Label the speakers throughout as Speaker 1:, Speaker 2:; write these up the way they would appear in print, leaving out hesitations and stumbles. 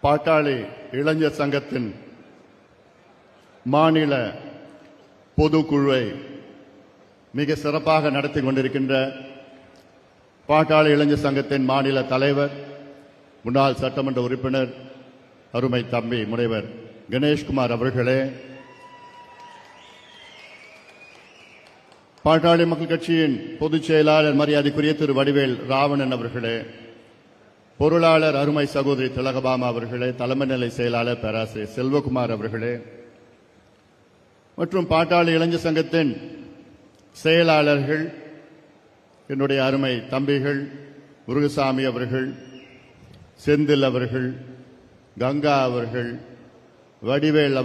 Speaker 1: பாட்டாளி இளைஞர் சங்கத்தின் மாநில பொதுக்குழுவை மிக சிறப்பாக நடத்தி கொண்டிருக்கின்ற பாட்டாளி இளைஞர் சங்கத்தின் மாநில தலைவர் முன்னாள் சட்டமன்ற உறுப்பினர் அருமை தம்பி முனைவர் கணேஷ்குமார் அவர்களே, பாட்டாளி மக்கள் கட்சியின் பொதுச் செயலாளர் மரியாதைக்குரிய திரு வடிவேல் ராவணன் அவர்களே, பொருளாளர் அருமை சகோதரி திலகபாமா அவர்களே, தலைமை நிலை செயலாளர் பேராசிரியர் செல்வகுமார் அவர்களே மற்றும் பாட்டாளி இளைஞர் சங்கத்தின் செயலாளர்கள், என்னுடைய அருமை தம்பிகள் முருகசாமி அவர்கள், செந்தில் அவர்கள், கங்கா அவர்கள், வடிவேல்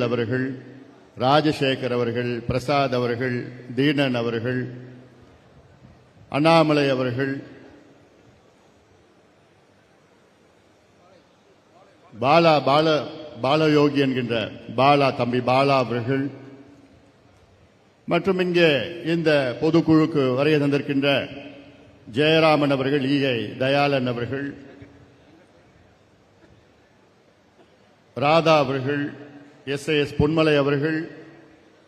Speaker 1: அவர்கள், ராஜசேகர் அவர்கள், பிரசாத் அவர்கள், தீனன் அவர்கள், அண்ணாமலை அவர்கள், பாலயோகி என்கின்ற தம்பி பாலா அவர்கள் மற்றும் இங்கே இந்த பொதுக்குழுக்கு வருகை தந்திருக்கின்ற ஜெயராமன் அவர்கள், ஈஐ தயாளன் அவர்கள், ராதா அவர்கள், எஸ் பொன்மலை அவர்கள்,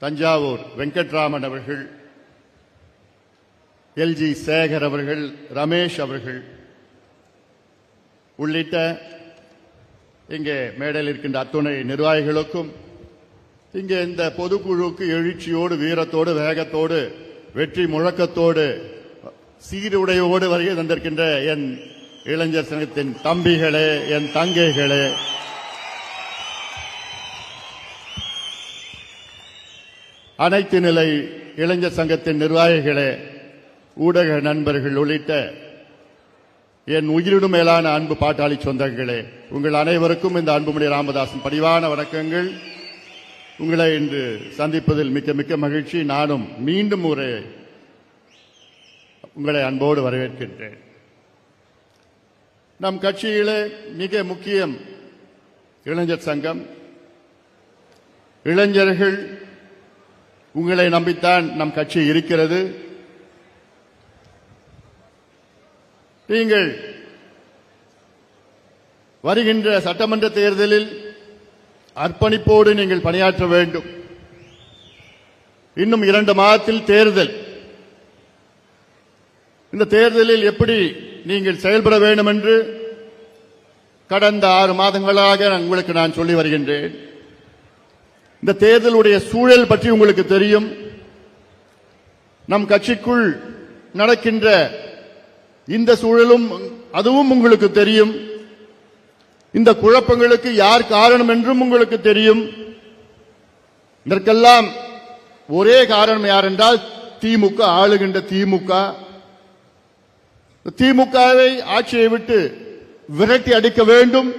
Speaker 1: தஞ்சாவூர் வெங்கட்ராமன் அவர்கள், எல்ஜி சேகர் அவர்கள், ரமேஷ் அவர்கள் உள்ளிட்ட இங்கே மேடையில் இருக்கின்ற அத்துணை நிர்வாகிகளுக்கும், இங்கே இந்த பொதுக்குழுவுக்கு எழுச்சியோடு, வீரத்தோடு, வேகத்தோடு, வெற்றி முழக்கத்தோடு, சீருடையோடு வருகை தந்திருக்கின்ற என் இளைஞர் சங்கத்தின் தம்பிகளே, என் தங்கைகளே, அனைத்து நிலை இளைஞர் சங்கத்தின் நிர்வாகிகளே, ஊடக நண்பர்கள் உள்ளிட்ட என் உயிரிடும் மேலான அன்பு பாட்டாளி சொந்தங்களே, உங்கள் அனைவருக்கும் இந்த அன்புமணி ராமதாசின் பணிவான வணக்கங்கள். உங்களை இன்று சந்திப்பதில் மிக்க மிக்க மகிழ்ச்சி. நானும் மீண்டும் உங்களை அன்போடு வரவேற்கின்றேன். நம் கட்சியிலே மிக முக்கியம் இளைஞர் சங்கம். இளைஞர்கள் உங்களை நம்பித்தான் நம் கட்சி இருக்கிறது. நீங்கள் வருகின்ற சட்டமன்ற தேர்தலில் அர்ப்பணிப்போடு நீங்கள் பணியாற்ற வேண்டும். இன்னும் 2 மாதத்தில் தேர்தல். இந்த தேர்தலில் எப்படி நீங்கள் செயல்பட வேண்டும் என்று கடந்த 6 மாதங்களாக உங்களுக்கு நான் சொல்லி வருகின்றேன். இந்த தேர்தலுடைய சூழல் பற்றி உங்களுக்கு தெரியும். நம் கட்சிக்குள் நடக்கின்ற இந்த சூழலும் அதுவும் உங்களுக்கு தெரியும். இந்த குழப்பங்களுக்கு யார் காரணம் என்றும் உங்களுக்கு தெரியும். இதற்கெல்லாம் ஒரே காரணம் யார் என்றால் திமுக, ஆளுகின்ற திமுகவை ஆட்சியை விட்டு விரட்டி அடிக்க வேண்டும்.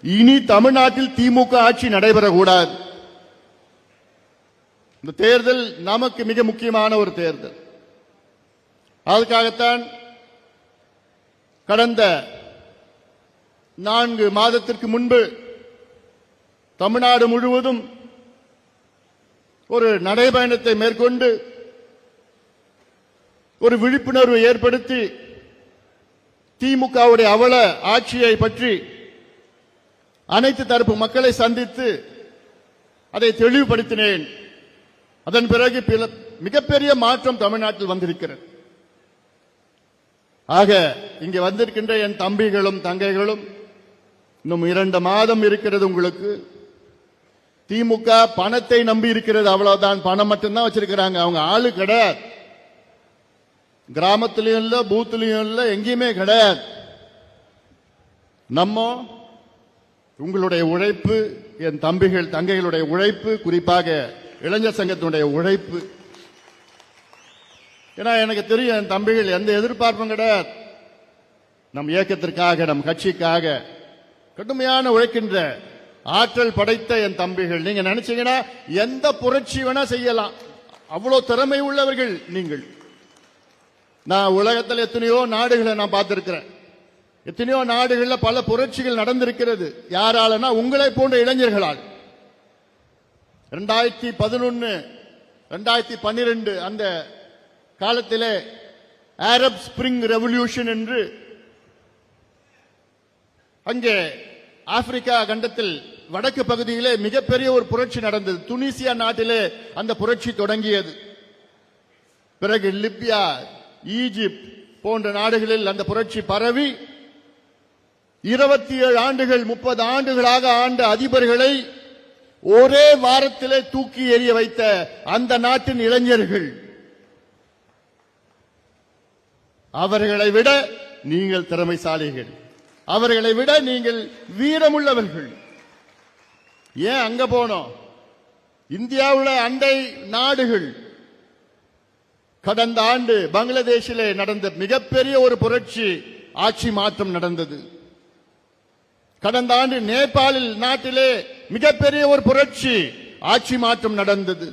Speaker 1: இனி தமிழ்நாட்டில் திமுக ஆட்சி நடைபெறக்கூடாது. இந்த தேர்தல் நமக்கு மிக முக்கியமான ஒரு தேர்தல். அதுக்காகத்தான் கடந்த 4 மாதத்திற்கு முன்பு தமிழ்நாடு முழுவதும் ஒரு நடைபயணத்தை மேற்கொண்டு ஒரு விழிப்புணர்வு ஏற்படுத்தி திமுகவுடைய அவல ஆட்சியை பற்றி அனைத்து தரப்பு மக்களை சந்தித்து அதை தெளிவுபடுத்தினேன். அதன் பிறகு மிகப்பெரிய மாற்றம் தமிழ்நாட்டில் வந்திருக்கிறது. ஆக இங்கே வந்திருக்கின்ற என் தம்பிகளும் தங்கைகளும், இன்னும் 2 மாதம் இருக்கிறது உங்களுக்கு. திமுக பணத்தை நம்பி இருக்கிறது, அவ்வளவுதான். பணம் மட்டும்தான் வச்சிருக்கிறாங்க. அவங்க ஆளு கிடையாது. கிராமத்திலையும் இல்ல, பூத்திலையும் இல்ல, எங்கேயுமே கிடையாது. நம்ம உங்களுடைய உழைப்பு, என் தம்பிகள் தங்கைகளுடைய உழைப்பு, குறிப்பாக இளைஞர் சங்கத்தினுடைய உழைப்பு. ஏன்னா எனக்கு தெரியும் என் தம்பிகள் எந்த எதிர்பார்ப்பும் கிடையாது. நம் இயக்கத்திற்காக, நம் கட்சிக்காக கடுமையான உழைக்கின்ற ஆற்றல் படைத்த என் தம்பிகள். நீங்க நினைச்சீங்கன்னா எந்த புரட்சி வேணா செய்யலாம். அவ்வளவு திறமை உள்ளவர்கள் நீங்கள். நான் உலகத்தில் எத்தனையோ நாடுகளை நான் பார்த்திருக்கிறேன். எத்தனையோ நாடுகளில் பல புரட்சிகள் நடந்திருக்கிறது. யாராலனா உங்களை போன்ற இளைஞர்களால். 2011 2012 அந்த காலத்திலே அரப் ஸ்பிரிங் ரெவல்யூஷன் என்று அங்கே ஆப்பிரிக்கா கண்டத்தில் வடக்கு பகுதியிலே மிகப்பெரிய ஒரு புரட்சி நடந்தது. துனிசியா நாட்டிலே அந்த புரட்சி தொடங்கியது. பிறகு லிபியா, ஈஜிப்ட் போன்ற நாடுகளில் அந்த புரட்சி பரவி 27 ஆண்டுகள் 30 ஆண்டுகளாக ஆண்ட அதிபர்களை ஒரே வாரத்திலே தூக்கி எறிய வைத்த அந்த நாட்டின் இளைஞர்கள், அவர்களை விட நீங்கள் திறமைசாலிகள், அவர்களை விட நீங்கள் வீரமுள்ளவர்கள். ஏன் அங்க போனோம்? இந்தியாவுல அண்டை நாடுகள் கடந்த ஆண்டு பங்களாதேஷிலே நடந்த மிகப்பெரிய ஒரு புரட்சி, ஆட்சி மாற்றம் நடந்தது. கடந்த ஆண்டு நேபாளில் நாட்டிலே மிகப்பெரிய ஒரு புரட்சி, ஆட்சி மாற்றம் நடந்தது.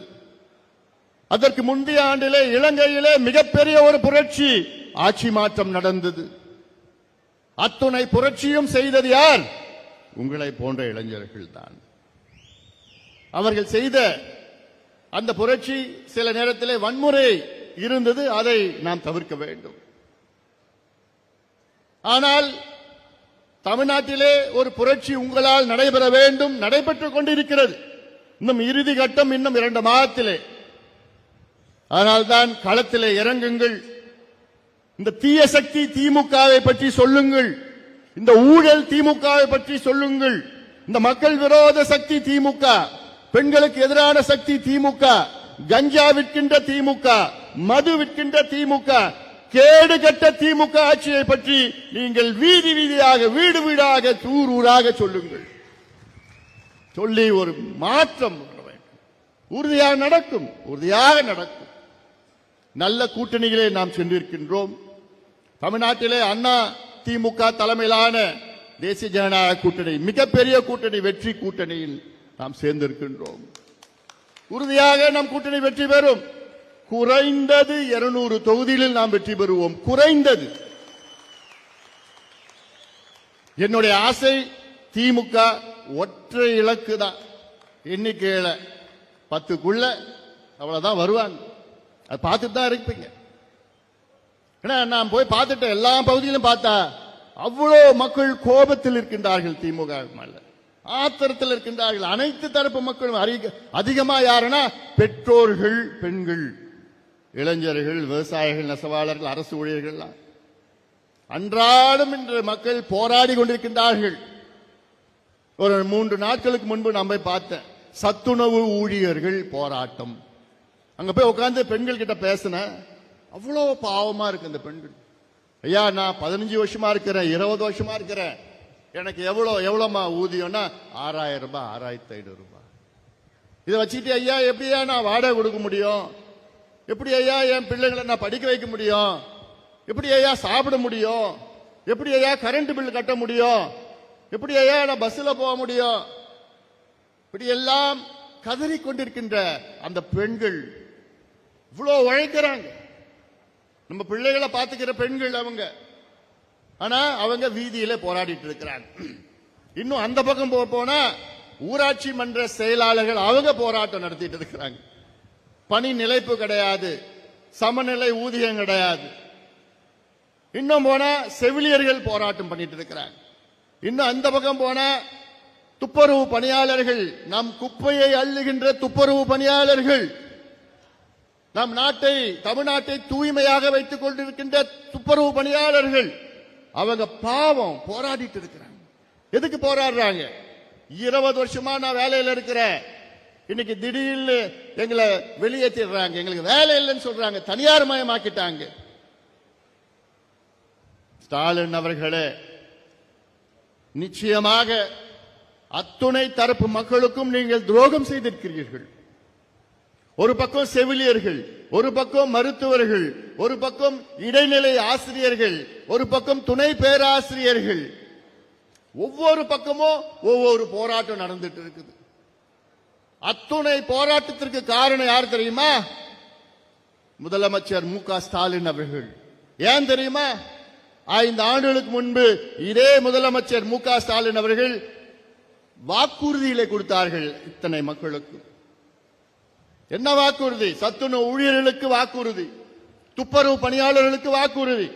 Speaker 1: அதற்கு முந்தைய ஆண்டிலே இலங்கையிலே மிகப்பெரிய ஒரு புரட்சி, ஆட்சி மாற்றம் நடந்தது. அத்துணை புரட்சியும் செய்தது யார்? உங்களை போன்ற இளைஞர்கள் தான். அவர்கள் செய்த அந்த புரட்சி சில நேரத்திலே வன்முறை இருந்தது, அதை நாம் தவிர்க்க வேண்டும். ஆனால் தமிழ்நாட்டிலே ஒரு புரட்சி உங்களால் நடைபெற வேண்டும், நடைபெற்றுக் கொண்டிருக்கிறது. இன்னும் இறுதி கட்டம் இன்னும் 2 மாதத்திலே. அதனால்தான் களத்திலே இறங்குங்கள். இந்த தீய சக்தி திமுகவை பற்றி சொல்லுங்கள், இந்த ஊழல் திமுகவை பற்றி சொல்லுங்கள், இந்த மக்கள் விரோத சக்தி திமுக, பெண்களுக்கு எதிரான சக்தி திமுக, கஞ்சா விற்கின்ற திமுக, மது விற்கின்ற திமுக, கேடு கட்ட திமுக ஆட்சியை பற்றி நீங்கள் வீதி வீதியாக, வீடு வீடாக, ஊர் ஊராக சொல்லுங்கள். சொல்லி ஒரு மாற்றம் உறுதியாக நடக்கும், உறுதியாக நடக்கும். நல்ல கூட்டணிகளே நாம் சென்றிருக்கின்றோம். தமிழ்நாட்டிலே அண்ணா திமுக தலைமையிலான தேசிய ஜனநாயக கூட்டணி, மிகப்பெரிய கூட்டணி, வெற்றி கூட்டணியில் நாம் சேர்ந்திருக்கின்றோம். உறுதியாக நம் கூட்டணி வெற்றி பெறும். குறைந்தது 200 தொகுதிகளில் நாம் வெற்றி பெறுவோம். குறைந்தது. என்னுடைய ஆசை திமுக ஒற்றை இலக்கு தான். எண்ணிக்கையில 10க்குள்ள அவ்வளவுதான் வருவாங்க. அது பார்த்துட்டு தான் இருப்பீங்க. ஏன்னா நான் போய் பார்த்துட்டேன், எல்லா பகுதியிலும் பார்த்தா அவ்வளோ மக்கள் கோபத்தில் இருக்கின்றார்கள். திமுக மேல ஆத்திரத்தில் இருக்கின்றார்கள். அனைத்து தரப்பு மக்களும் அதிகமா யாருன்னா பெற்றோர்கள், பெண்கள், இளைஞர்கள், விவசாயிகள், நெசவாளர்கள், அரசு ஊழியர்கள் அன்றாடம் இன்று மக்கள் போராடி கொண்டிருக்கின்றார்கள். ஒரு 3 நாட்களுக்கு முன்பு நான் போய் பார்த்தேன், சத்துணவு ஊழியர்கள் போராட்டம். அங்க போய் உட்கார்ந்து பெண்கள் கிட்ட பேசினேன். அவ்வளோ பாவமா இருக்கு அந்த பெண்கள். ஐயா, நான் 15 வருஷமா இருக்கிறேன், 20 வருஷமா இருக்கிறேன், எனக்கு எவ்வளவுமா ஊதியம்னா 6000 ரூபாய், 6500 ரூபாய். இதை வச்சுட்டு ஐயா எப்படியா நான் வாடகை கொடுக்க முடியும்? எப்படி ஐயா என் பிள்ளைகளை நான் படிக்க வைக்க முடியும்? எப்படி ஐயா சாப்பிட முடியும்? எப்படி ஐயா கரண்ட் பில் கட்ட முடியும்? எப்படி ஐயா நான் பஸ்ல போக முடியும்? இப்படி எல்லாம் கதறி கொண்டிருக்கின்ற அந்த பெண்கள் இவ்வளவு உழைக்கிறாங்க. நம்ம பிள்ளைகளை பார்த்துக்கிற பெண்கள் அவங்க. ஆனா அவங்க வீதியில போராடிட்டு இருக்கிறாங்க. இன்னும் அந்த பக்கம் போனா ஊராட்சி மன்ற செயலாளர்கள் அவங்க போராட்டம் நடத்திட்டு இருக்கிறாங்க. பணி நிலைப்பு கிடையாது, சமநிலை ஊதியம் கிடையாது. இன்னும் போனா செவிலியர்கள் போராட்டம் பண்ணிட்டு இருக்கிறாங்க. இன்னும் அந்த பக்கம் போனா துப்புரவு பணியாளர்கள், நம் குப்பையை அள்ளுகின்ற துப்புரவு பணியாளர்கள், நம் நாட்டை, தமிழ்நாட்டை தூய்மையாக வைத்துக் கொண்டிருக்கின்ற துப்புரவு பணியாளர்கள், அவங்க பாவம் போராடிட்டு இருக்கிறாங்க. எதுக்கு போராடுறாங்க? 20 வருஷமா நான் வேலையில் இருக்கிறேன், இன்னைக்கு திடீர்னு எங்களை வெளியேற்றிடுறாங்க, எங்களுக்கு வேலை இல்லைன்னு சொல்றாங்க, தனியார் மயமாக்கிட்டாங்க. ஸ்டாலின் அவர்களே, நிச்சயமாக அத்துணை தரப்பு மக்களுக்கும் நீங்கள் துரோகம் செய்திருக்கிறீர்கள். ஒரு பக்கம் செவிலியர்கள், ஒரு பக்கம் மருத்துவர்கள், ஒரு பக்கம் இடைநிலை ஆசிரியர்கள், ஒரு பக்கம் துணை பேராசிரியர்கள், ஒவ்வொரு பக்கமும் ஒவ்வொரு போராட்டம் நடந்துட்டு இருக்குது. அத்துணை போராட்டத்திற்கு காரணம் யார் தெரியுமா? முதலமைச்சர் மு.க. ஸ்டாலின் அவர்கள். ஏன் தெரியுமா? 5 ஆண்டுகளுக்கு முன்பு இதே முதலமைச்சர் மு.க. ஸ்டாலின் அவர்கள் வாக்குறுதிகளை கொடுத்தார்கள் இத்தனை மக்களுக்கு. என்ன வாக்குறுதி? சத்துணவு ஊழியர்களுக்கு வாக்குறுதி, துப்புரவு பணியாளர்களுக்கு வாக்குறுதி,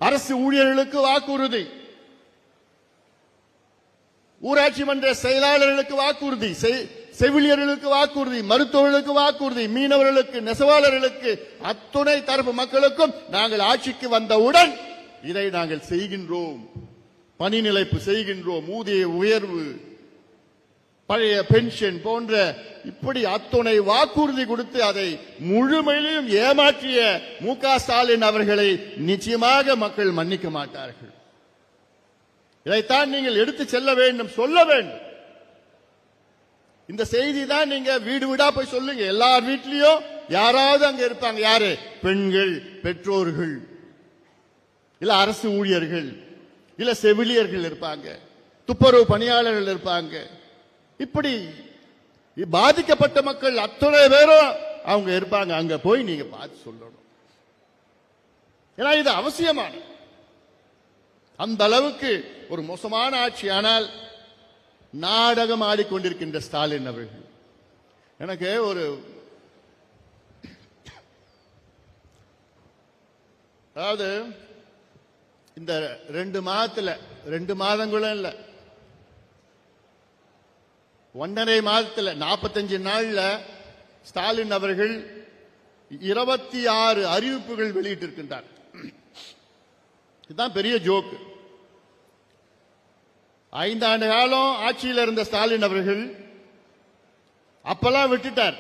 Speaker 1: அரசு ஊழியர்களுக்கு வாக்குறுதி. ஊராட்சி மன்ற செயலாளர்களுக்கு வாக்குறுதி, செவிலியர்களுக்கு வாக்குறுதி, மருத்துவர்களுக்கு வாக்குறுதி, மீனவர்களுக்கு, நெசவாளர்களுக்கு, அத்துணை தரப்பு மக்களுக்கும் நாங்கள் ஆட்சிக்கு வந்தவுடன் இதை நாங்கள் செய்கின்றோம். பணி நிலைப்பு செய்கின்றோம், ஊதிய உயர்வு, பழைய பென்ஷன் போன்ற இப்படி அத்துணை வாக்குறுதி கொடுத்து அதை முழுமையிலும் ஏமாற்றிய மு.க. ஸ்டாலின் அவர்களை நிச்சயமாக மக்கள் மன்னிக்க மாட்டார்கள். இதைத்தான் நீங்கள் எடுத்து செல்ல வேண்டும், சொல்ல வேண்டும். இந்த செய்தி தான் நீங்க வீடு வீடா போய் சொல்லுங்க. எல்லார் வீட்லயும் யாராவது அங்க இருப்பாங்க. யாரு? பெண்கள், பெற்றோர்கள், இல்ல அரசு ஊழியர்கள், இல்ல செவிலியர்கள் இருப்பாங்க, துப்புரவு பணியாளர்கள் இருப்பாங்க. இப்படி பாதிக்கப்பட்ட மக்கள் அத்தனை பேரும் அவங்க இருப்பாங்க. அங்க போய் நீங்க பார்த்து சொல்லணும். ஏன்னா இது அவசியமான அந்த அளவுக்கு ஒரு மோசமான ஆட்சி. ஆனால் நாடகம் ஆடிக்கொண்டிருக்கின்ற ஸ்டாலின் அவர்கள், எனக்கு ஒரு அதாவது இந்த 2 மாதத்துல 2 மாதங்களும் இல்ல, 1.5 மாதத்துல 45 நாள்ல ஸ்டாலின் அவர்கள் 26 அறிவிப்புகள் வெளியிட்டிருக்கின்றார். இதுதான் பெரிய ஜோக்கு. 5 ஆண்டு காலம் ஆட்சியில் இருந்த ஸ்டாலின் அவர்கள் அப்பெல்லாம் விட்டுட்டார்.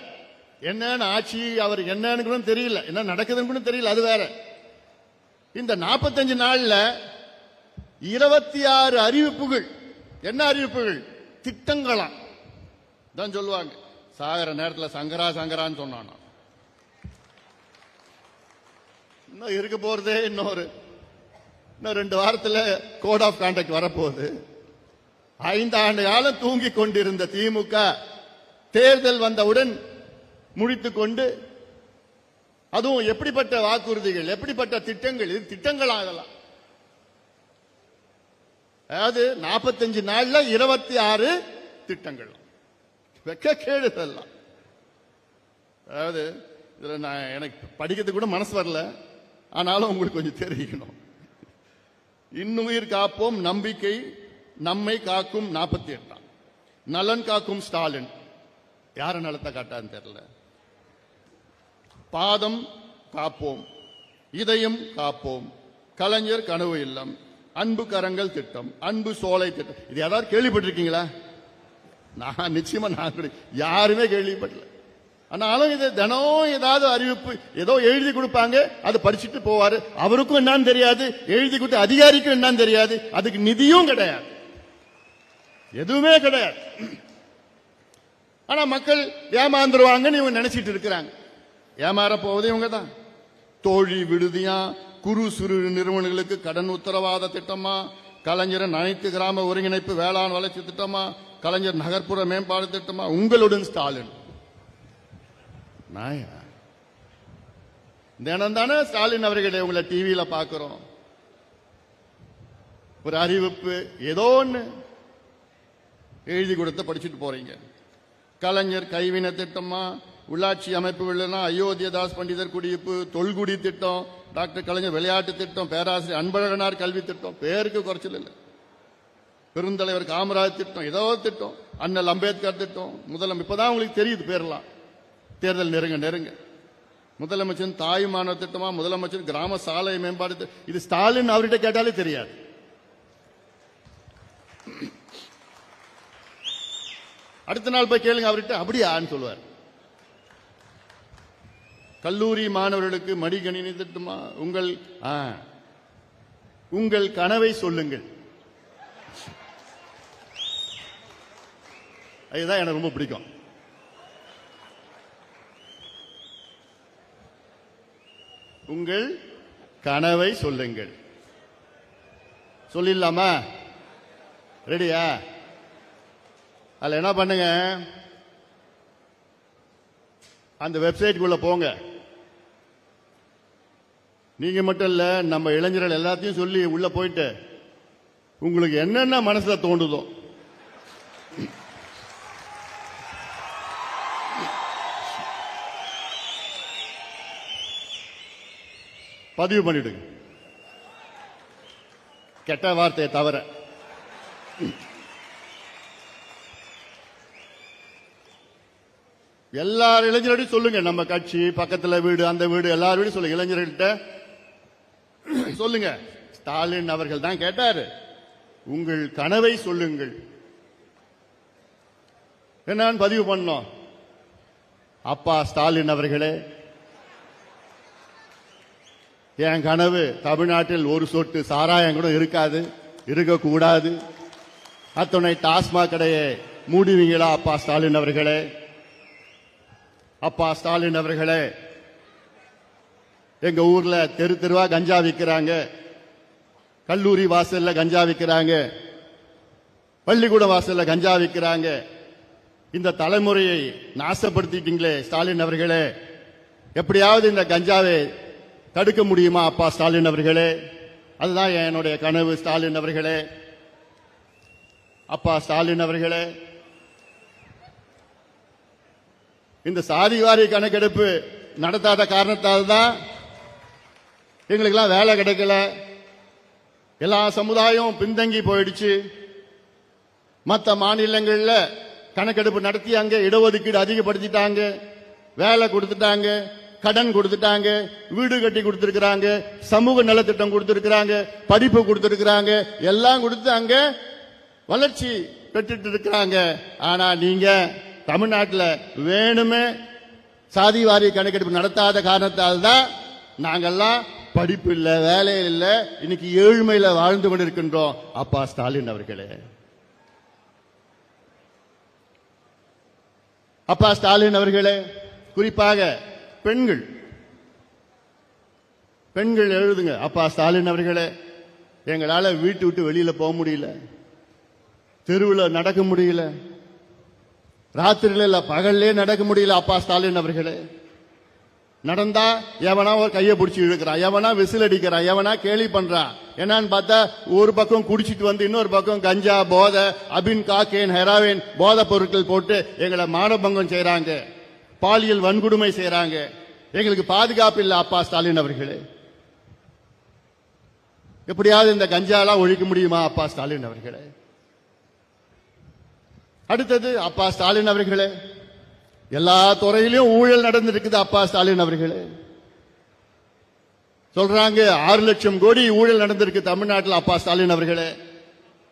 Speaker 1: என்னன்னு ஆட்சி அவர் என்னன்னு கூட தெரியல, என்ன நடக்குதுன்னு கூட தெரியல, அது வேற. இந்த 45 நாள்ல 26 அறிவிப்புகள். என்ன அறிவிப்புகள்? திட்டங்களாம் தான் சொல்லுவாங்க. சாகர நேரத்தில் சங்கரா சங்கரான்னு சொன்னான். இன்னும் இருக்க போறதே இன்னும் 2 வாரத்தில் கோட் ஆஃப் கான்டக்ட் வரப்போகுது. 5 ஆண்டு காலம் தூங்கி கொண்டிருந்த திமுக தேர்தல் வந்தவுடன் முழித்துக் கொண்டு, அதுவும் எப்படிப்பட்ட வாக்குறுதிகள், எப்படிப்பட்ட திட்டங்கள், இது திட்டங்கள் ஆகலாம். அதாவது 45 நாள்ல 26 திட்டங்கள். வெக்கக்கேடு இதெல்லாம். அதாவது இதுல நான் எனக்கு படிக்கிறதுக்கு கூட மனசு வரல, ஆனாலும் உங்களுக்கு கொஞ்சம் தெரிவிக்கணும். இன்னுயிர் காப்போம் நம்பிக்கை நம்மை காக்கும் 48, நலன் காக்கும் ஸ்டாலின், யார நலத்தை காட்டான்னு தெரியல. பாதம் காப்போம், இதயம் காப்போம், கலைஞர் கனவு இல்லம், அன்பு கரங்கள் திட்டம், அன்பு சோலை திட்டம். இது யாராவது கேள்விப்பட்டிருக்கீங்களா? நான் நிச்சயமா நான் யாருமே கேள்விப்படல. ஆனாலும் இது தினம் ஏதாவது அறிவிப்பு ஏதோ எழுதி கொடுப்பாங்க, அதை படிச்சுட்டு போவாரு. அவருக்கும் என்னன்னு தெரியாது, எழுதி கொடுத்த அதிகாரிக்கும் என்னன்னு தெரியாது, அதுக்கு நிதியும் கிடையாது, எதுவுமே கிடையாது. ஆனா மக்கள் ஏமாந்துருவாங்கன்னு இவங்க நினைச்சிட்டு இருக்கிறாங்க. ஏமாற போவது இவங்க தான். தோழி விடுதியா, குறு சிறு நிறுவனங்களுக்கு கடன் உத்தரவாத திட்டமா, கலைஞர் அனைத்து கிராம ஒருங்கிணைப்பு வேளாண் வளர்ச்சி திட்டமா, கலைஞர் நகர்ப்புற மேம்பாடு திட்டமா, உங்களுடன் ஸ்டாலின். நாயா தினம் தானே ஸ்டாலின் அவர்களை உங்களை டிவியில பார்க்கிறோம். ஒரு அறிவிப்பு ஏதோ ஒன்று எழுதி கொடுத்து படிச்சுட்டு போறீங்க. கலைஞர் கைவினை திட்டமா, உள்ளாட்சி அமைப்புகள், அயோத்தியதாஸ் பண்டிதர் குடியிருப்பு, தொல்குடி திட்டம், டாக்டர் கலைஞர் விளையாட்டு திட்டம், பேராசிரியர் அன்பழகனார் கல்வி திட்டம், பேருக்கு குறைச்சல் இல்லை. பெருந்தலைவர் காமராஜ் திட்டம், ஏதோ திட்டம், அண்ணல் அம்பேத்கர் திட்டம், முதலமைச்சர். இப்பதான் உங்களுக்கு தெரியுது பேரெல்லாம். தேர்தல் நெருங்க முதலமைச்சர் தாயுமானவர் திட்டமா, முதலமைச்சர் கிராம சாலை மேம்பாடு. இது ஸ்டாலின் அவர்கிட்ட கேட்டாலே தெரியாது. அடுத்த நாள் போய் கேளுங்க அவர்கிட்ட, அப்படியான்னு சொல்லுவார். கல்லூரி மாணவர்களுக்கு மடிக்கணினி திட்டமா, உங்கள் கனவை சொல்லுங்கள். அதுதான் எனக்கு ரொம்ப பிடிக்கும். உங்கள் கனவை சொல்லுங்கள். சொல்லிடலாமா? ரெடியா? அதுல என்ன பண்ணுங்க, அந்த வெப்சைட்டுக்குள்ள போங்க. நீங்க மட்டும் இல்ல, நம்ம இளைஞர்கள் எல்லாத்தையும் சொல்லி உள்ள போயிட்டு உங்களுக்கு என்னென்ன மனசுல தோண்டுதோ பதிவு பண்ணிடுங்க. கெட்ட வார்த்தையை தவிர எல்லார் இளைஞர்களையும் சொல்லுங்க, நம்ம கட்சி பக்கத்துல வீடு அந்த வீடு எல்லார் வீடும் சொல்லுங்க, இளைஞர்கள்ட்ட சொல்லுங்க. ஸ்டாலின் அவர்கள் தான் கேட்டாரு, உங்கள் கனவை சொல்லுங்கள். என்னன்னு பதிவு பண்ணோம். அப்பா ஸ்டாலின் அவர்களே, என் கனவு தமிழ்நாட்டில் ஒரு சொட்டு சாராயம் கூட இருக்காது, இருக்கக்கூடாது. அத்துணை டாஸ்மாக் கடையை மூடுவீங்களா அப்பா ஸ்டாலின் அவர்களே? அப்பா ஸ்டாலின் அவர்களே, எங்க ஊர்ல தெரு தெருவா கஞ்சா விற்கிறாங்க, கல்லூரி வாசல்ல கஞ்சா விற்கிறாங்க, பள்ளிக்கூட வாசல்ல கஞ்சா விற்கிறாங்க. இந்த தலைமுறையை நாசப்படுத்திட்டீங்களே ஸ்டாலின் அவர்களே, எப்படியாவது இந்த கஞ்சாவை தடுக்க முடியுமா அப்பா ஸ்டாலின் அவர்களே? அதுதான் என்னுடைய கனவு ஸ்டாலின் அவர்களே. அப்பா ஸ்டாலின் அவர்களே, இந்த சாதிவாரி கணக்கெடுப்பு நடத்தாத காரணத்தால் தான் எங்களுக்கெல்லாம் வேலை கிடைக்கல, எல்லா சமுதாயம் பின்தங்கி போயிடுச்சு. மற்ற மாநிலங்கள்ல கணக்கெடுப்பு நடத்தி அங்க இடஒதுக்கீடு அதிகப்படுத்திட்டாங்க, வேலை கொடுத்துட்டாங்க, கடன் கொடுத்துட்டாங்க, வீடு கட்டி கொடுத்திருக்கிறாங்க, சமூக நலத்திட்டம் கொடுத்திருக்கிறாங்க, படிப்பு கொடுத்திருக்கிறாங்க, எல்லாம் கொடுத்து அங்க வளர்ச்சி பெற்றுட்டு இருக்கிறாங்க. ஆனா நீங்க தமிழ்நாட்டில் வேணுமே சாதிவாரி கணக்கெடுப்பு நடத்தாத காரணத்தால் தான் நாங்கெல்லாம் படிப்பு இல்ல, வேலை இல்ல, இன்னைக்கு ஏழ்மையில வாழ்ந்து கொண்டிருக்கின்றோம். அப்பா ஸ்டாலின் அவர்களே, அப்பா ஸ்டாலின் அவர்களே, குறிப்பாக பெண்கள் பெண்கள் எழுதுங்க. அப்பா ஸ்டாலின் அவர்களே, எங்களால வீட்டு விட்டு வெளியில போக முடியல, தெருவில் நடக்க முடியல, ராத்திரில பகல்லே நடக்க முடியல. அப்பா ஸ்டாலின் அவர்களே, நடந்தா எவனா ஒரு கையை பிடிச்சி இழுக்கிறான், எவனா விசில் அடிக்கிறான், எவனா கேலி பண்றான். என்னன்னு பார்த்தா ஒரு பக்கம் குடிச்சிட்டு வந்து இன்னொரு பக்கம் கஞ்சா, போதை, அபின், காக்கேன், ஹெராவின் போதை பொருட்கள் போட்டு எங்களை மானபங்கம் செய்யறாங்க, பாலியல் வன்கொடுமை செய்யறாங்க. எங்களுக்கு பாதுகாப்பு இல்லை அப்பா ஸ்டாலின் அவர்களே. எப்படியாவது இந்த கஞ்சாலாம் ஒழிக்க முடியுமா அப்பா ஸ்டாலின் அவர்களே? அடுத்தது அப்பா ஸ்டாலின் அவர்களே, எல்லா துறையிலும் ஊழல் நடந்திருக்குது அப்பா ஸ்டாலின் அவர்களே. சொல்றாங்க 6 லட்சம் கோடி ஊழல் நடந்திருக்கு தமிழ்நாட்டில் அப்பா ஸ்டாலின் அவர்களே.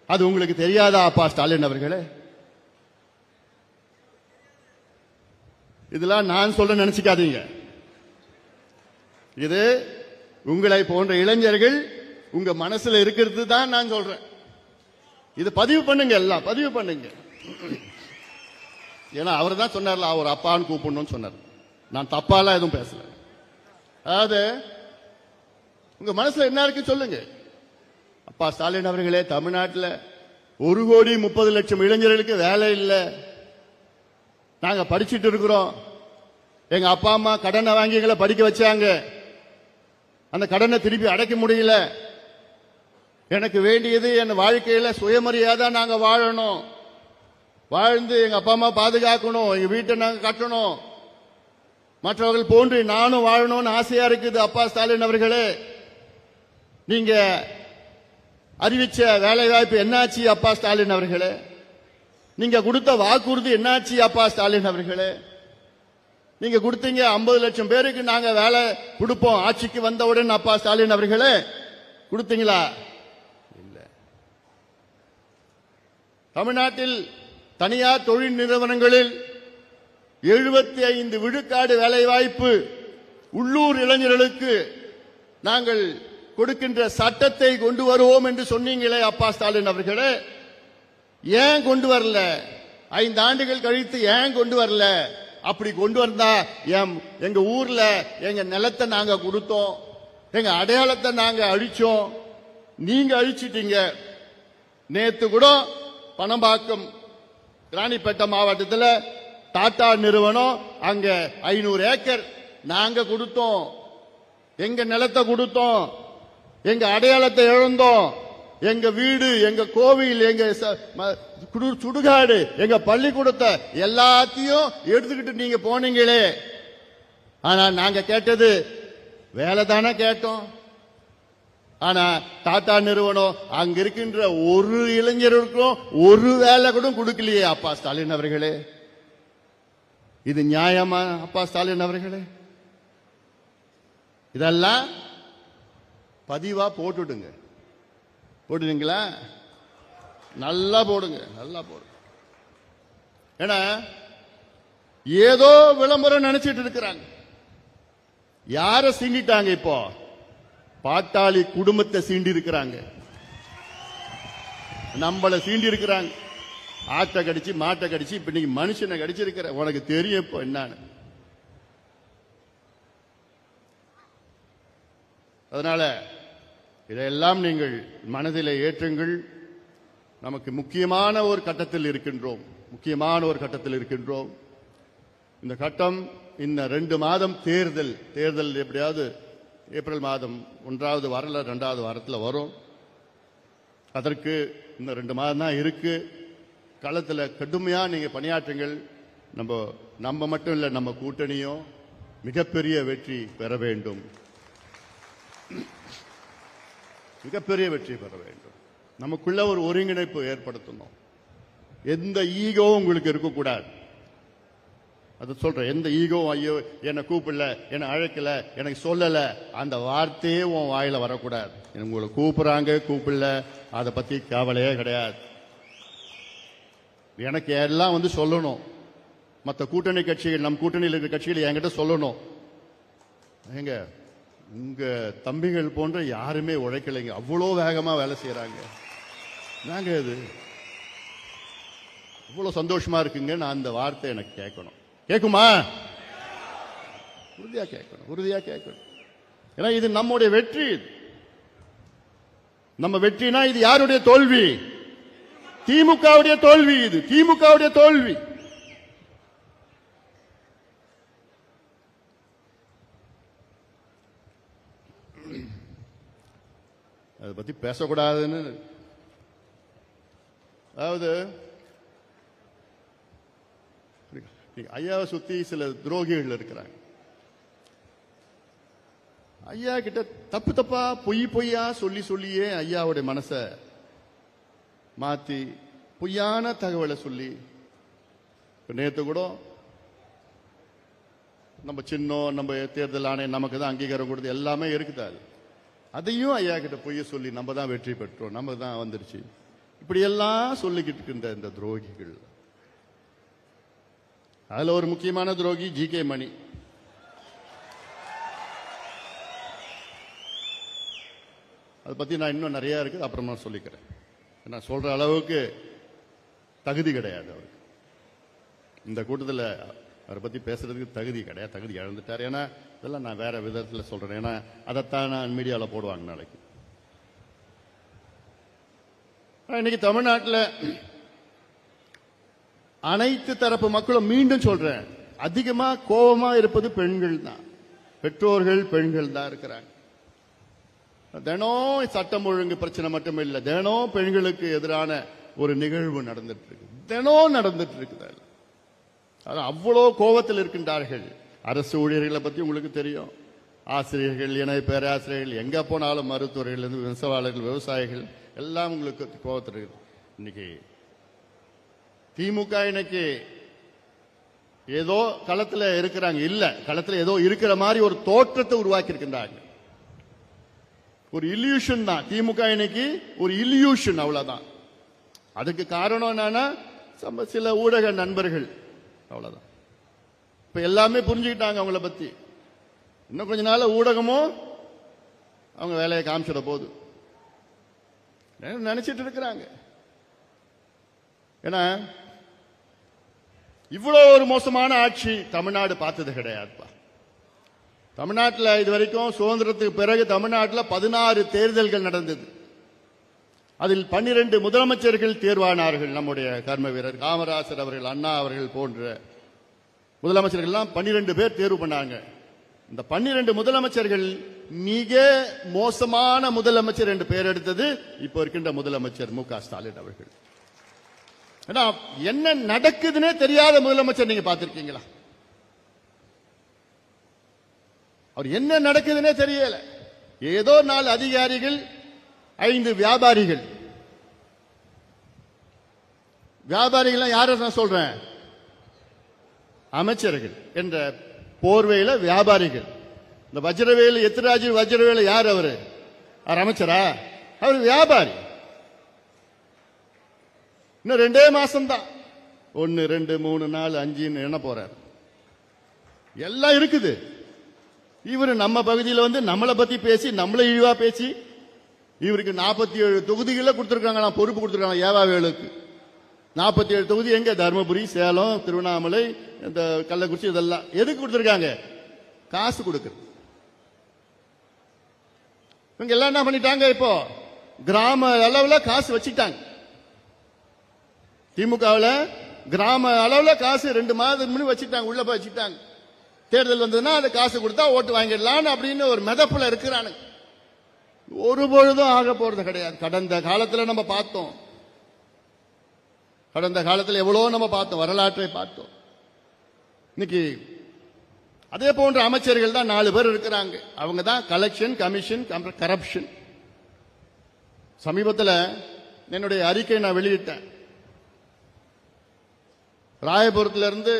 Speaker 1: அது உங்களுக்கு தெரியாதா அப்பா ஸ்டாலின் அவர்களே? இதெல்லாம் நான் சொல்ல நினைச்சுக்காதீங்க, இது உங்களை போன்ற இளைஞர்கள் உங்க மனசுல இருக்கிறது தான் நான் சொல்றேன். இது பதிவு பண்ணுங்க, எல்லாம் பதிவு பண்ணுங்க. ஏன்னா அவர் தான் சொன்னார்ல, அவர் அப்பான்னு கூப்பிடணும்னு சொன்னார். நான் தப்பாலாம் எதுவும் பேசல. அதாவது உங்க மனசுல என்ன இருக்கு சொல்லுங்க. அப்பா ஸ்டாலின் அவர்களே, தமிழ்நாட்டில் 1,30,00,000 இளைஞர்களுக்கு வேலை இல்லை. நாங்க படிச்சுட்டு இருக்கிறோம். எங்க அப்பா அம்மா கடனை வாங்கி எங்களை படிக்க வச்சாங்க, அந்த கடனை திருப்பி அடைக்க முடியல. எனக்கு வேண்டியது என் வாழ்க்கையில சுயமரியாதை, நாங்க வாழணும், வாழ்ந்து எங்க அப்பா அம்மா பாதுகாக்கணும், எங்க வீட்டை நாங்க கட்டணும், மற்றவர்கள் போன்று நானும் வாழணும்னு ஆசையா இருக்குது. அப்பா ஸ்டாலின் அவர்களே, நீங்க அறிவிச்ச வேலை வாய்ப்பு என்னாச்சு அப்பா ஸ்டாலின் அவர்களே? நீங்க கொடுத்த வாக்குறுதி என்னாச்சு அப்பா ஸ்டாலின் அவர்களே? நீங்க கொடுத்தீங்க 50 லட்சம் பேருக்கு நாங்க வேலை கொடுப்போம் ஆட்சிக்கு வந்தவுடன், அப்பா ஸ்டாலின் அவர்களே கொடுத்தீங்களா? இல்ல. தமிழ்நாட்டில் தனியார் தொழில் நிறுவனங்களில் 75 விழுக்காடு வேலை வாய்ப்பு உள்ளூர் இளைஞர்களுக்கு நாங்கள் கொடுக்கின்ற சட்டத்தை கொண்டு வருவோம் என்று சொன்னீங்களே அப்பா ஸ்டாலின் அவர்களே, ஏன் கொண்டு வரல? 5 ஆண்டுகள் கழித்து ஏன் கொண்டு வரல? அப்படி கொண்டு வந்தா எங்க ஊர்ல எங்க நிலத்தை நாங்க கொடுத்தோம், எங்க அடையாளத்தை நாங்க அழிச்சோம், நீங்க அழிச்சிட்டீங்க. நேத்து கூட பணம்பாக்கம் ராணிப்பேட்டை மாவட்டத்தில் டாடா நிறுவனம் அங்க 500 ஏக்கர் நாங்க கொடுத்தோம், எங்க நிலத்தை கொடுத்தோம், எங்க அடையாளத்தை இழந்தோம், எங்க வீடு, எங்க கோவில், எங்க சுடுகாடு, எங்க பள்ளிக்கூடத்தை எல்லாத்தையும் எடுத்துக்கிட்டு நீங்க போனீங்களே. ஆனா நாங்க கேட்டது வேலை தானே கேட்டோம். ஆனா டாடா நிறுவனம் அங்க இருக்கின்ற ஒரு இளைஞருக்கும் ஒரு வேலை கூட கொடுக்கலையே அப்பா ஸ்டாலின் அவர்களே. இது நியாயமா அப்பா ஸ்டாலின் அவர்களே? இதெல்லாம் பதிவா போட்டுடுங்க. போட்டுடுங்களா? நல்லா போடுங்க, நல்லா போடுங்க. ஏன்னா ஏதோ விளம்பரம் நினைச்சிட்டு இருக்கிறாங்க. யார சீண்டிட்டாங்க? இப்போ பாட்டாளி குடும்பத்தை சீண்டி இருக்கிறாங்க, நம்மள சீண்டி இருக்கிறாங்க. ஆட்டை கடிச்சு மாட்டை கடிச்சு இப்ப நீங்க மனுஷனை கடிச்சிருக்கிற உனக்கு தெரியும் இப்போ என்னன்னு. அதனால இதையெல்லாம் நீங்கள் மனதிலே ஏற்றுங்கள். நமக்கு முக்கியமான ஒரு கட்டத்தில் இருக்கின்றோம், முக்கியமான ஒரு கட்டத்தில் இருக்கின்றோம். இந்த கட்டம் இன்னும் 2 மாதம் தேர்தல் எப்படியாவது ஏப்ரல் மாதம் 1வது வாரம் 2வது வாரத்தில் வரும். அதற்கு இன்னும் 2 மாதம் தான் இருக்கு. களத்தில் கடுமையா நீங்க பணியாற்றுங்கள். நம்ம மட்டும் இல்லை, நம்ம கூட்டணியும் மிகப்பெரிய வெற்றி பெற வேண்டும், மிகப்பெரிய வெற்றி பெற வேண்டும். நமக்குள்ள ஒரு ஒருங்கிணைப்பு ஏற்படுத்தணும். எந்த ஈகோவும் உங்களுக்கு இருக்கக்கூடாது. அது சொல்றேன், எந்த ஈகோவும் ஐயோ என்னை கூப்பிடல, என்னை அழைக்கல, எனக்கு சொல்லல, அந்த வார்த்தையே உன் வாயில வரக்கூடாது. உங்களை கூப்பிடுறாங்க கூப்பிடல அதை பத்தி கவலையே கிடையாது. எனக்கு எல்லாம் சொல்லணும். மற்ற கூட்டணி கட்சிகள், நம் கூட்டணியில் இருக்கிற கட்சிகள் என்கிட்ட சொல்லணும், எங்க உங்க தம்பிகள் போன்ற யாருமே உழைக்கலைங்க, அவ்வளோ வேகமா வேலை செய்யறாங்க, நாங்க இது இவ்வளவு சந்தோஷமா இருக்குங்க. நான் அந்த வார்த்தை எனக்கு கேட்கணும். கேட்குமா? உறுதியா கேட்கணும், உறுதியா கேட்கணும். ஏன்னா இது நம்முடைய வெற்றி. நம்ம வெற்றினா இது யாருடைய தோல்வி? திமுகவுடைய தோல்வி. இது திமுகவுடைய தோல்வி. அதை பத்தி பேசக்கூடாதுன்னு, அதாவது ஐயாவை சுத்தி சில துரோகிகள் இருக்கிறாங்க. ஐயா கிட்ட தப்பு தப்பா பொய்யா சொல்லியே ஐயாவுடைய மனசை மாத்தி பொய்யான தகவலை சொல்லி, நேற்று கூட நம்ம சின்னம், நம்ம தேர்தல் ஆணையம் நமக்கு தான் அங்கீகாரம் கொடுத்து எல்லாமே இருக்குது. அதையும் ஐயா கிட்ட பொய்ய சொல்லி நம்ம தான் வெற்றி பெற்றோம், நம்ம தான் வந்துருச்சு, இப்படி எல்லாம் சொல்லிக்கிட்டு இருக்கின்ற இந்த துரோகிகள். அதுல ஒரு முக்கியமான துரோகி ஜி.கே. மணி. அதை பத்தி நான் இன்னும் நிறைய இருக்கு, அப்புறமா சொல்லிக்கிறேன். நான் சொல்ற அளவுக்கு தகுதி கிடையாது அவருக்கு. இந்த கூட்டத்தில் அவரை பத்தி பேசுறதுக்கு தகுதி கிடையாது, தகுதி இழந்துட்டார். ஏன்னா இதெல்லாம் நான் வேற விதத்தில் சொல்றேன். ஏன்னா அதைத்தான் நான் மீடியாவில் போடுவாங்க நாளைக்கு. இன்னைக்கு தமிழ்நாட்டில் அனைத்து தரப்பு மக்களும், மீண்டும் சொல்றேன், அதிகமா கோபமா இருப்பது பெண்கள் தான், பெற்றோர்கள் பெண்கள் தான் இருக்கிறாங்க. தினம் சட்டம் ஒழுங்கு பிரச்சனை மட்டும் இல்லை, தினம் பெண்களுக்கு எதிரான ஒரு நிகழ்வு நடந்துட்டு இருக்கு, தினம் நடந்துட்டு இருக்குது. அவ்வளோ கோபத்தில் இருக்கின்றார்கள். அரசு ஊழியர்களை பத்தி உங்களுக்கு தெரியும், ஆசிரியர்கள், இணை பேராசிரியர்கள், எங்க போனாலும் மருத்துவர்கள், நெசவாளர்கள், விவசாயிகள் எல்லாம் உங்களுக்கு கோபத்தில் இருக்கு. இன்னைக்கு திமுக இன்னைக்கு ஏதோ களத்துல இருக்கிறாங்க, இல்ல களத்துல ஏதோ இருக்கிற மாதிரி ஒரு தோற்றத்தை உருவாக்கி இருக்கின்றாங்க. ஒரு இல்யூஷன் தான் திமுக இன்னைக்கு, ஒரு இல்யூஷன், அவ்வளவுதான். அதுக்கு காரணம் என்னன்னா சில ஊடக நண்பர்கள், அவ்வளவுதான். இப்ப எல்லாமே புரிஞ்சுக்கிட்டாங்க அவங்கள பத்தி. இன்னும் கொஞ்ச நாள் ஊடகமும் அவங்க வேலையை காமிச்சிட போகுது நினைச்சிட்டு இருக்கிறாங்க. ஏன்னா இவ்வளவு ஒரு மோசமான ஆட்சி தமிழ்நாடு பார்த்தது கிடையாதுப்பா. தமிழ்நாட்டில் இதுவரைக்கும் சுதந்திரத்துக்கு பிறகு தமிழ்நாட்டில் 16 தேர்தல்கள் நடந்தது. அதில் 12 முதலமைச்சர்கள் தேர்வானார்கள். நம்முடைய கர்ம வீரர் காமராசர் அவர்கள், அண்ணா அவர்கள் போன்ற முதலமைச்சர்கள் எல்லாம் 12 பேர் தேர்வு பண்ணாங்க. இந்த 12 முதலமைச்சர்கள் மிக மோசமான முதலமைச்சர் என்று பெயர் எடுத்தது இப்ப இருக்கின்ற முதலமைச்சர் மு.க. ஸ்டாலின் அவர்கள். என்ன நடக்குதுன்னே தெரியாத முதலமைச்சர் நீங்க பார்த்திருக்கீங்களா? அவர் என்ன நடக்குதுன்னே தெரியல. ஏதோ 4 அதிகாரிகள், 5 வியாபாரிகள். வியாபாரிகள் யார நான் சொல்றேன்? அமைச்சர்கள் என்ற போர்வையில வியாபாரிகள். இந்த வஜ்ரவேலு எத்திராஜ் வஜ்ரவேலு யார்? அவர் அமைச்சரா? அவர் வியாபாரி. இன்னும் 2 மாசம் தான். 1 2 3 4 5 என்ன போறார். எல்லாம் இருக்குது. இவர் நம்ம பகுதியில் வந்து நம்மளை பத்தி பேசி நம்மளை இழிவா பேசி இவருக்கு 47 தொகுதிகளை கொடுத்திருக்காங்க. பொறுப்பு கொடுத்திருக்காங்க ஏவாவேலுக்கு. 47 தொகுதி எங்க? தருமபுரி, சேலம், திருவண்ணாமலை, இந்த கள்ளக்குறிச்சி, இதெல்லாம் எதுக்கு கொடுத்திருக்காங்க? காசு கொடுக்குறது. இவங்க எல்லாம் என்ன பண்ணிட்டாங்க? இப்போ கிராம அளவுல காசு வச்சுட்டாங்க. திமுகவில் கிராம அளவுல காசு 2 மாதத்துக்கு முன்னாடி வச்சுட்டாங்க. உள்ள போய் வச்சுட்டாங்க. தேர்தல் வந்ததுன்னா அந்த காசு கொடுத்தா ஓட்டு வாங்கிடலாம் அப்படின்னு ஒரு மெதப்புல இருக்கிறானு. ஒரு பொழுதும் ஆக போறது கிடையாது. கடந்த காலத்தில் நம்ம பார்த்தோம். கடந்த காலத்தில் எவ்வளவு நம்ம பார்த்தோம், வரலாற்றை பார்த்தோம். இன்னைக்கு அதே போன்ற அமைச்சர்கள் தான் 4 பேர் இருக்கிறாங்க. அவங்க தான் கலெக்ஷன், கமிஷன், கரப்ஷன். சமீபத்தில் என்னுடைய அறிக்கை நான் வெளியிட்டேன். ராயபுரத்திலிருந்து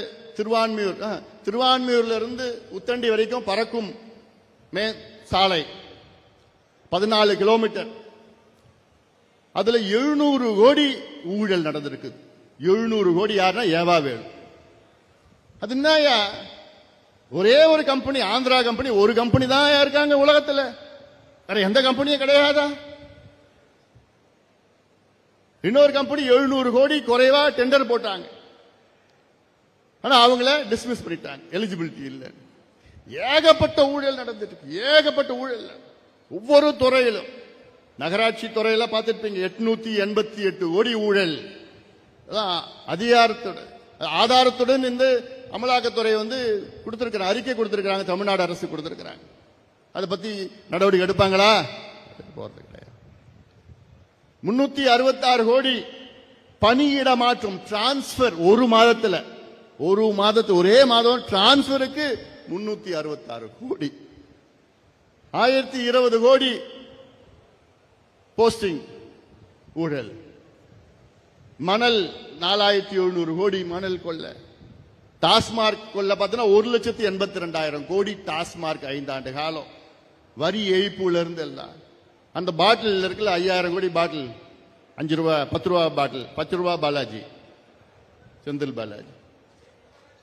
Speaker 1: திருவான்மியூர்ல இருந்து உத்தண்டி வரைக்கும் பறக்கும் சாலை 14 கிலோமீட்டர். அதுல 700 கோடி ஊழல் நடந்திருக்கு. 700 கோடி யாருன்னா ஏவாவேலு. அது என்னயா? ஒரே ஒரு கம்பெனி, ஆந்திரா கம்பெனி, ஒரு கம்பெனி தான் இருக்காங்க உலகத்தில். வேற எந்த கம்பெனியும் கிடையாதா? இன்னொரு கம்பெனி 700 கோடி குறைவா டெண்டர் போட்டாங்க. ஆனா அவங்கள டிஸ்மிஸ் பண்ணிட்டாங்க, எலிஜிபிலிட்டி இல்லை. ஏகப்பட்ட ஊழல் நடந்துட்டு, ஏகப்பட்ட ஊழல் ஒவ்வொரு துறையிலும். நகராட்சி துறையில பார்த்துருப்பீங்க 888 கோடி ஊழல். அதிகாரத்துடன் ஆதாரத்துடன் இந்த அமலாக்கத்துறை வந்து கொடுத்திருக்கிற அறிக்கை கொடுத்திருக்கிறாங்க, தமிழ்நாடு அரசு கொடுத்திருக்கிறாங்க. அதை பத்தி நடவடிக்கை எடுப்பாங்களா? போறது கிடையாது. 366 கோடி பணியிட மாற்றம், டிரான்ஸ்பர். ஒரே மாதம் டிரான்ஸ்பருக்கு 366 கோடி. 1020 கோடி போஸ்டிங் ஊழல். மணல் 4700 கோடி மணல் கொள்ள. டாஸ்மார்க் கொள்ள பார்த்தீங்கன்னா 1,82,000 கோடி. டாஸ்மார்க் 5 ஆண்டு காலம் வரி ஏய்ப்புல இருந்து எல்லாம். அந்த பாட்டில் இருக்குல்ல 5000 கோடி பாட்டில், 5 ரூபாய் 10 ரூபாய் பாட்டில், 10 ரூபாய் பாலாஜி, செந்தில் பாலாஜி.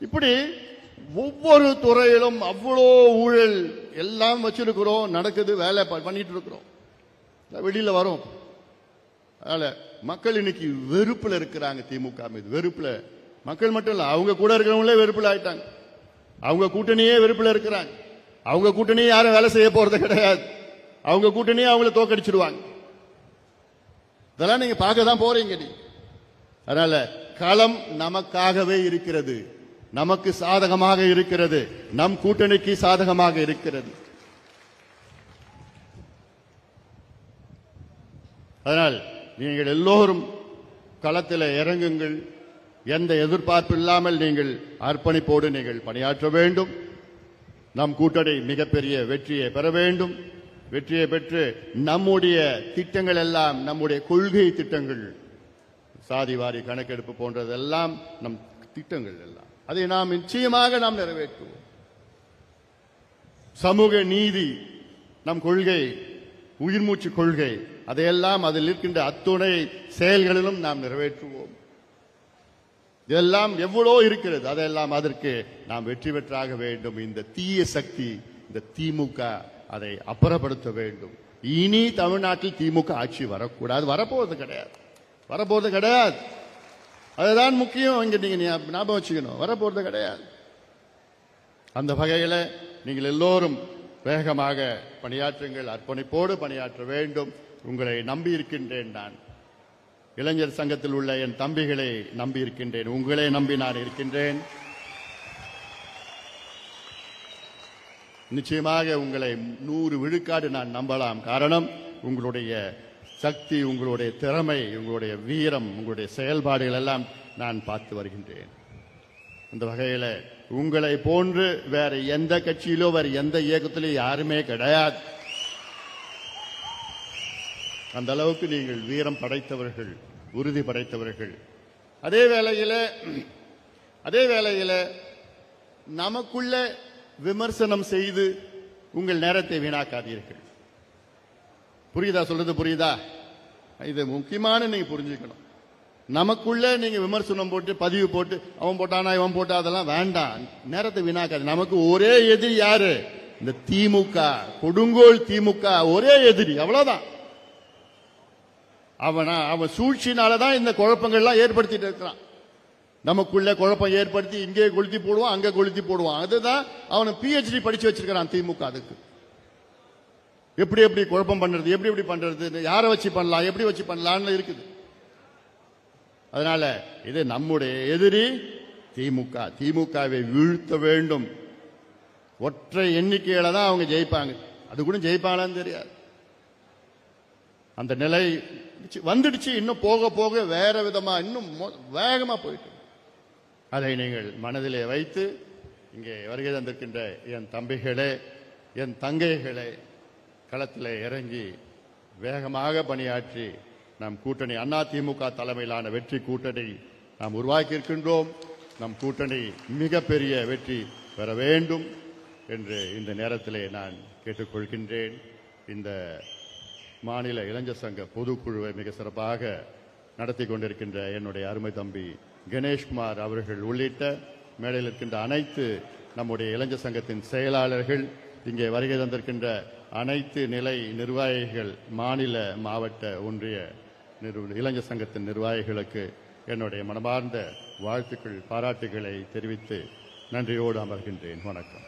Speaker 1: இப்படி ஒவ்வொரு துறையிலும் அவ்வளோ ஊழல் எல்லாம் வச்சிருக்கிறோம். நடக்குது, வேலை பண்ணிட்டு இருக்கிறோம், வெளியில வரும். அதனால மக்கள் இன்னைக்கு வெறுப்புல இருக்கிறாங்க. திமுக மீது வெறுப்புல. மக்கள் மட்டும் இல்ல, அவங்க கூட இருக்கிறவங்களே வெறுப்புல ஆயிட்டாங்க. அவங்க கூட்டணியே வெறுப்புல இருக்கிறாங்க. அவங்க கூட்டணியே யாரும் வேலை செய்ய போறது கிடையாது. அவங்க கூட்டணியே அவங்கள தோக்கடிச்சிருவாங்க. இதெல்லாம் நீங்க பார்க்க தான் போறீங்க. அதனால களம் நமக்காகவே இருக்கிறது, நமக்கு சாதகமாக இருக்கிறது, நம் கூட்டணிக்கு சாதகமாக இருக்கிறது. அதனால் நீங்கள் எல்லோரும் களத்தில் இறங்குங்கள். எந்த எதிர்பார்ப்பு இல்லாமல் நீங்கள் அர்ப்பணிப்போடு நீங்கள் பணியாற்ற வேண்டும். நம் கூட்டணி மிகப்பெரிய வெற்றியை பெற வேண்டும். வெற்றியை பெற்று நம்முடைய திட்டங்கள் எல்லாம், நம்முடைய கொள்கை திட்டங்கள், சாதிவாரி கணக்கெடுப்பு போன்றதெல்லாம் நம் திட்டங்கள் எல்லாம், அதை நாம் நிச்சயமாக நாம் நிறைவேற்றுவோம். சமூக நீதி நம் கொள்கை, உயிர்மூச்சு கொள்கை, அதையெல்லாம் அதில் இருக்கின்ற அத்துணை செயல்களிலும் நாம் நிறைவேற்றுவோம். இதெல்லாம் எவ்வளோ இருக்கிறது, அதெல்லாம் அதற்கு நாம் வெற்றி பெற்றாக வேண்டும். இந்த தீய சக்தி, இந்த திமுக, அதை அப்புறப்படுத்த வேண்டும். இனி தமிழ்நாட்டில் திமுக ஆட்சி வரக்கூடாது. வரப்போவது கிடையாது, வரப்போறது கிடையாது. அதுதான் முக்கியம். இங்க நீங்க ஞாபகம் வச்சுக்கணும், வரப்போறது கிடையாது. அந்த வகையில் நீங்கள் எல்லோரும் வேகமாக பணியாற்றுங்கள், அர்ப்பணிப்போடு பணியாற்ற வேண்டும். உங்களை நம்பி இருக்கின்றேன். நான் இளைஞர் சங்கத்தில் உள்ள என் தம்பிகளை நம்பி இருக்கின்றேன், உங்களை நம்பி நான் இருக்கின்றேன். நிச்சயமாக உங்களை 100 விழுக்காடு நான் நம்பலாம். காரணம், உங்களுடைய சக்தி, உங்களுடைய திறமை, உங்களுடைய வீரம், உங்களுடைய செயல்பாடுகள் எல்லாம் நான் பார்த்து வருகின்றேன். அந்த வகையில் உங்களை போன்று வேற எந்த கட்சியிலோ வேற எந்த இயக்கத்திலோ யாருமே கிடையாது. அந்த அளவுக்கு நீங்கள் வீரம் படைத்தவர்கள், உறுதி படைத்தவர்கள். அதே வேளையில் நமக்குள்ள விமர்சனம் செய்து உங்கள் நேரத்தை வீணாக்காதீர்கள். புரியுதா? சொல்றது புரியுதா? இது முக்கியமான நீங்க புரிஞ்சுக்கணும். நமக்குள்ள நீங்க விமர்சனம் போட்டு பதிவு போட்டு அவன் போட்டானா இவன் போட்டா அதெல்லாம் வேண்டாம். நேரத்தை வீணாக்காது. நமக்கு ஒரே எதிரி யாரு? இந்த திமுக, கொடுங்கோல் திமுக ஒரே எதிரி, அவ்வளவுதான். அவன் சூழ்ச்சினாலதான் இந்த குழப்பங்கள்லாம் ஏற்படுத்திட்டு இருக்கிறான். நமக்குள்ள குழப்பம் ஏற்படுத்தி இங்கே கொளுத்தி போடுவான், அங்க கொளுத்தி போடுவான். அதுதான் அவனை PhD படிச்சு வச்சிருக்கிறான் திமுக. அதுக்கு எப்படி எப்படி குழப்பம் பண்றது, எப்படி எப்படி பண்றது, யாரை வச்சு பண்ணலாம், எப்படி வச்சு பண்ணலாம்னு இருக்குது. அதனால இது நம்முடைய எதிரி திமுக. திமுகவை வீழ்த்த வேண்டும். ஒற்றை எண்ணிக்கையில தான் அவங்க ஜெயிப்பாங்க. அது கூட ஜெயிப்பாங்களான்னு தெரியாது. அந்த நிலை வந்துடுச்சு. இன்னும் போக போக வேற விதமா இன்னும் வேகமா போயிட்டு, அதை நீங்கள் மனதிலே வைத்து இங்கே வருகை தந்திருக்கின்ற என் தம்பிகளே, என் தங்கைகளே, களத்திலே இறங்கி வேகமாக பணியாற்றி நம் கூட்டணி அதிமுக தலைமையிலான வெற்றி கூட்டணி நாம் உருவாக்கி இருக்கின்றோம். நம் கூட்டணி மிகப்பெரிய வெற்றி பெற வேண்டும் என்று இந்த நேரத்திலே நான் கேட்டுக்கொள்கின்றேன். இந்த மாநில இளைஞர் சங்க பொதுக்குழுவை மிக சிறப்பாக நடத்தி கொண்டிருக்கின்ற என்னுடைய அருமை தம்பி கணேஷ்குமார் அவர்கள் உள்ளிட்ட மேடையில் இருக்கின்ற அனைத்து நம்முடைய இளைஞர் சங்கத்தின் செயலாளர்கள், இங்கே வருகை தந்திருக்கின்ற அனைத்து நிலை நிர்வாகிகள், மாநில மாவட்ட ஒன்றிய இளைஞர் சங்கத்தின் நிர்வாகிகளுக்கு என்னுடைய மனமார்ந்த வாழ்த்துக்கள், பாராட்டுகளை தெரிவித்து நன்றியோடு அமர்கின்றேன். வணக்கம்.